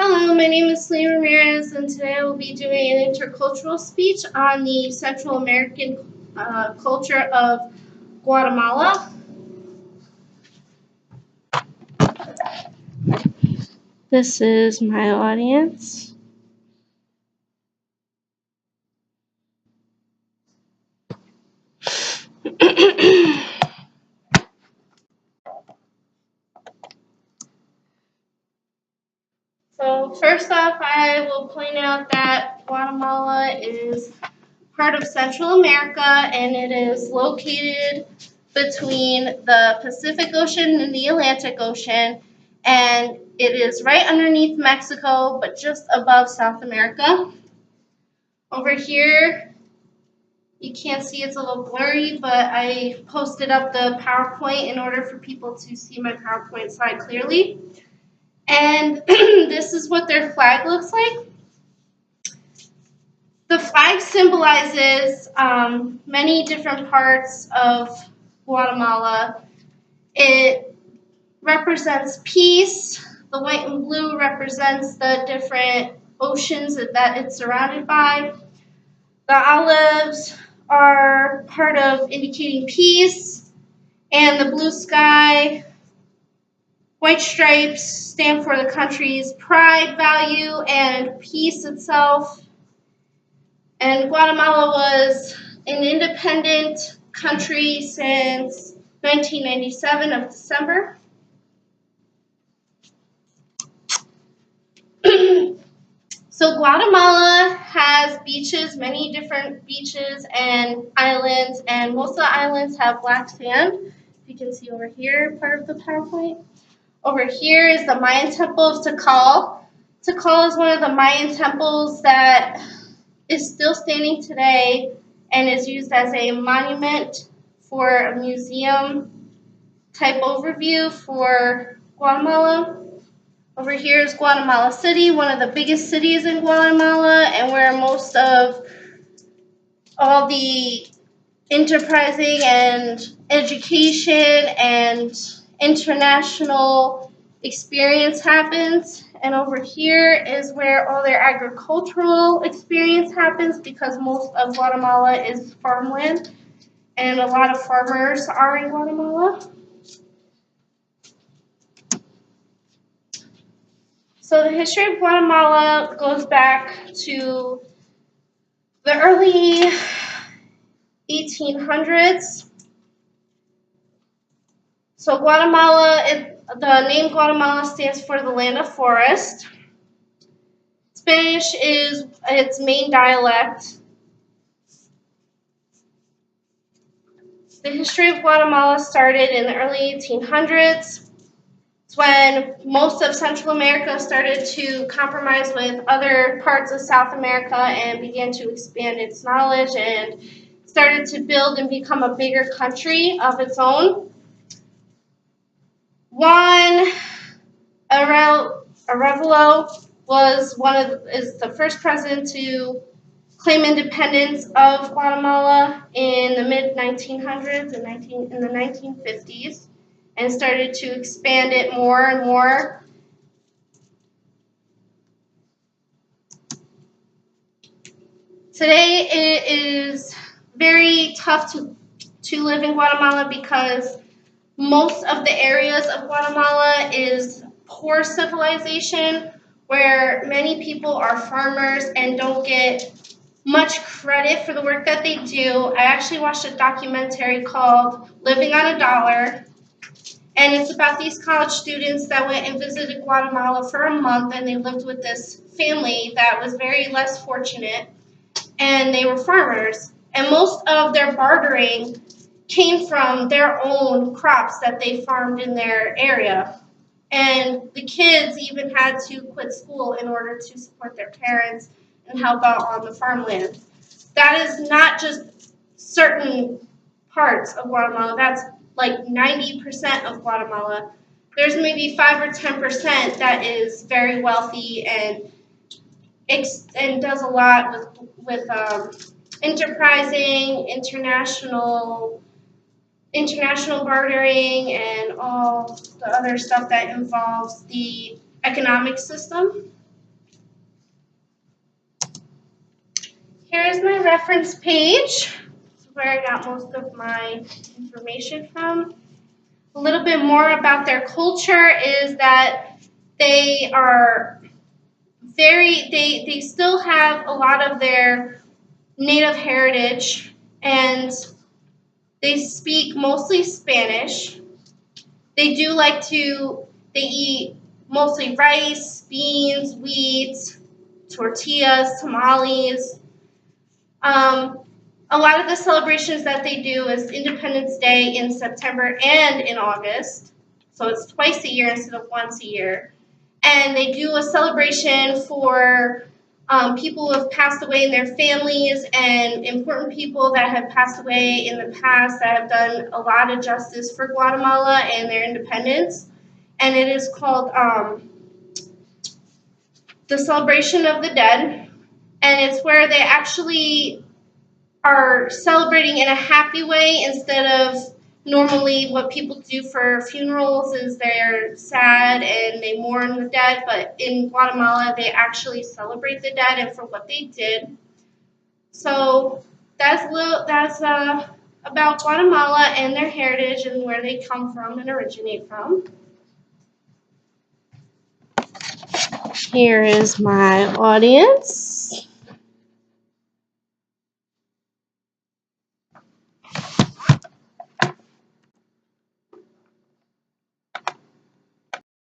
Hello, my name is Lee Ramirez, and today I will be doing an intercultural speech on the Central American culture of Guatemala. This is my audience. So first off, I will point out that Guatemala is part of Central America, and it is located between the Pacific Ocean and the Atlantic Ocean, and it is right underneath Mexico, but just above South America. Over here, you can't see, it's a little blurry, but I posted up the PowerPoint in order for people to see my PowerPoint slide clearly. And this is what their flag looks like. The flag symbolizes many different parts of Guatemala. It represents peace. The white and blue represents the different oceans that it's surrounded by. The olives are part of indicating peace, and the blue sky, white stripes stand for the country's pride, value, and peace itself. And Guatemala was an independent country since 1997 of December. So Guatemala has beaches, many different beaches and islands, and most of the islands have black sand. You can see over here, part of the PowerPoint. Over here is the Mayan temple of Tikal. Tikal is one of the Mayan temples that is still standing today and is used as a monument for a museum type overview for Guatemala. Over here is Guatemala City, one of the biggest cities in Guatemala, and where most of all the enterprising and education and international experience happens. And over here is where all their agricultural experience happens, because most of Guatemala is farmland, and a lot of farmers are in Guatemala. So the history of Guatemala goes back to the early 1800s. So Guatemala, the name Guatemala stands for the land of forest. Spanish is its main dialect. The history of Guatemala started in the early 1800s. It's when most of Central America started to compromise with other parts of South America and began to expand its knowledge and started to build and become a bigger country of its own. Juan Arevalo is the first president to claim independence of Guatemala in the mid-1900s and in the 1950s, and started to expand it more and more. Today it is very tough to live in Guatemala because most of the areas of Guatemala is poor civilization, where many people are farmers and don't get much credit for the work that they do. I actually watched a documentary called Living on a Dollar, and it's about these college students that went and visited Guatemala for a month, and they lived with this family that was very less fortunate, and they were farmers. And most of their bartering came from their own crops that they farmed in their area. And the kids even had to quit school in order to support their parents and help out on the farmland. That is not just certain parts of Guatemala. That's like 90% of Guatemala. There's maybe 5 or 10% that is very wealthy and does a lot with enterprising, international bartering, and all the other stuff that involves the economic system. Here's my reference page. This is where I got most of my information from. A little bit more about their culture is that they are they still have a lot of their native heritage, and they speak mostly Spanish. They do like to, they eat mostly rice, beans, wheat, tortillas, tamales. Um, a lot of the celebrations that they do is Independence Day in September and in August. So it's twice a year instead of once a year. And they do a celebration for people who have passed away in their families and important people that have passed away in the past that have done a lot of justice for Guatemala and their independence. And it is called the Celebration of the Dead. And it's where they actually are celebrating in a happy way instead of normally what people do for funerals is they're sad and they mourn the dead, but in Guatemala they actually celebrate the dead and for what they did. So that's about Guatemala and their heritage and where they come from and originate from. Here is my audience.